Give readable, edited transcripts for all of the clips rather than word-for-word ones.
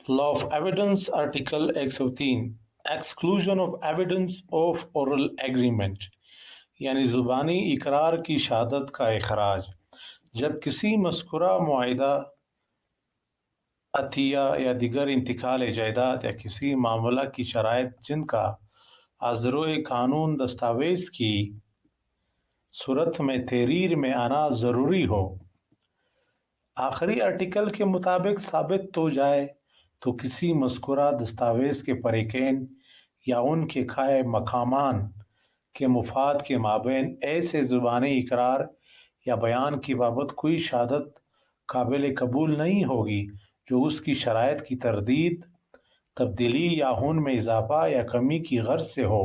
Law of Evidence Article 103 Exclusion of Evidence of Oral Agreement یعنی زبانی اقرار کی شہادت کا اخراج جب کسی مذکورہ معاہدہ عطیہ یا دیگر انتقال جائیداد یا کسی معاملہ کی شرائط جن کا آزرو قانون دستاویز کی صورت میں تحریر میں آنا ضروری ہو آخری آرٹیکل کے مطابق ثابت ہو جائے تو کسی مذکورہ دستاویز کے فریقین یا ان کے قائم مقامان کے مفاد کے مابین ایسے زبانی اقرار یا بیان کی بابت کوئی شہادت قابل قبول نہیں ہوگی جو اس کی شرائط کی تردید، تبدیلی یا ان میں اضافہ یا کمی کی غرض سے ہو۔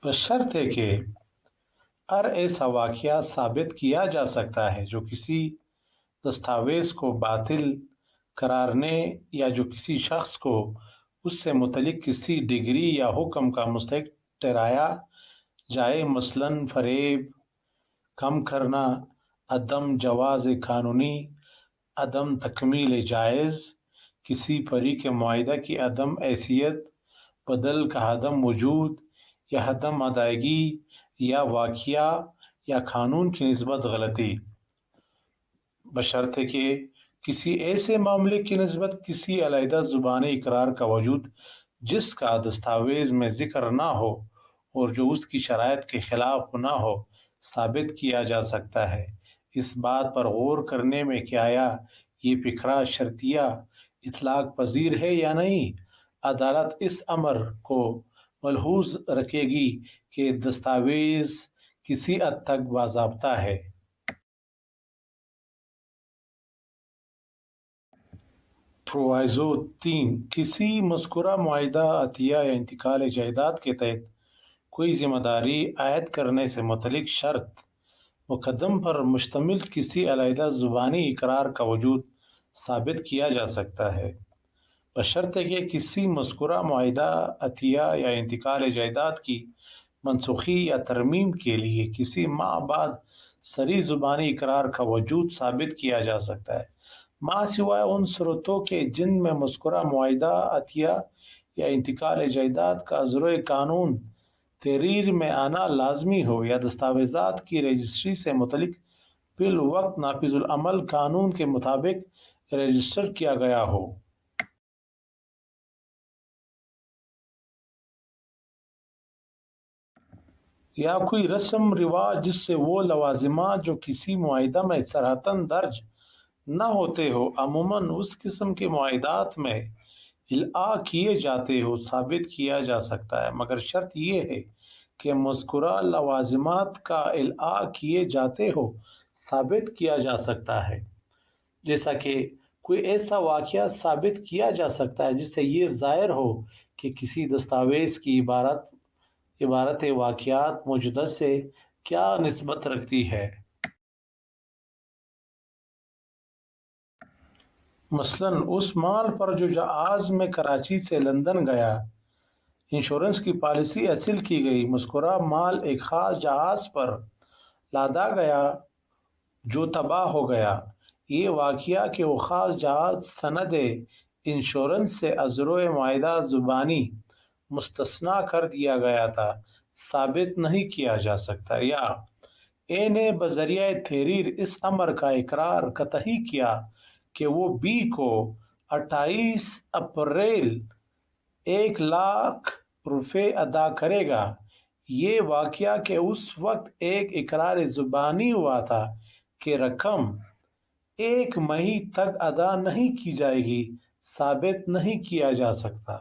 بشرط کہ ہر ایسا واقعہ ثابت کیا جا سکتا ہے جو کسی دستاویز کو باطل قرارنے یا جو کسی شخص کو اس سے متعلق کسی ڈگری یا حکم کا مستحق ٹھہرایا جائے، مثلاً فریب، کم کرنا، عدم جواز قانونی، عدم تکمیل جائز، کسی فریق معاہدہ کی عدم حیثیت، بدل کا عدم وجود یا عدم ادائیگی یا واقعہ یا قانون کی نسبت غلطی، بشرط کہ کسی ایسے معاملے کی نسبت کسی علیحدہ زبانی اقرار کا وجود جس کا دستاویز میں ذکر نہ ہو اور جو اس کی شرائط کے خلاف نہ ہو ثابت کیا جا سکتا ہے۔ اس بات پر غور کرنے میں کہ آیا یہ فقرہ شرطیہ اطلاق پذیر ہے یا نہیں، عدالت اس امر کو ملحوظ رکھے گی کہ دستاویز کسی حد تک باضابطہ ہے۔ پرووائزو 3 کسی مذکورہ معاہدہ عطیہ یا انتقال جائیداد کے تحت کوئی ذمہ داری عائد کرنے سے متعلق شرط مقدم پر مشتمل کسی علیحدہ زبانی اقرار کا وجود ثابت کیا جا سکتا ہے، بشرط کہ کسی مذکورہ معاہدہ عطیہ یا انتقال جائیداد کی منسوخی یا ترمیم کے لیے کسی ماہ بعد صریح زبانی اقرار کا وجود ثابت کیا جا سکتا ہے، ماہ سوائے ان صورتوں کے جن میں مذکورہ معاہدہ عطیہ یا انتقال جائیداد کا ذروع قانون تحریر میں آنا لازمی ہو یا دستاویزات کی رجسٹری سے متعلق بالوقت نافذ العمل قانون کے مطابق رجسٹر کیا گیا ہو۔ یا کوئی رسم رواج جس سے وہ لوازمات جو کسی معاہدہ میں صراحتاً درج نہ ہوتے ہو عموماً اس قسم کے معاہدات میں الغاء کیے جاتے ہو ثابت کیا جا سکتا ہے، مگر شرط یہ ہے کہ مذکورہ لوازمات کا الغاء کیے جاتے ہو ثابت کیا جا سکتا ہے، جیسا کہ کوئی ایسا واقعہ ثابت کیا جا سکتا ہے جس سے یہ ظاہر ہو کہ کسی دستاویز کی عبارت واقعات موجودہ سے کیا نسبت رکھتی ہے۔ مثلاً اس مال پر جو جہاز میں کراچی سے لندن گیا انشورنس کی پالیسی حاصل کی گئی، مذکورہ مال ایک خاص جہاز پر لادا گیا جو تباہ ہو گیا، یہ واقعہ کہ وہ خاص جہاز سند انشورنس سے ازرو معاہدہ زبانی مستثنیٰ کر دیا گیا تھا ثابت نہیں کیا جا سکتا، یا اے نے بذریعہ تحریر اس امر کا اقرار قطعی کیا کہ وہ بی کو 28 اپریل 1,00,000 روپے ادا کرے گا، یہ واقعہ کہ اس وقت ایک اقرار زبانی ہوا تھا کہ رقم 1 مئی تک ادا نہیں کی جائے گی ثابت نہیں کیا جا سکتا۔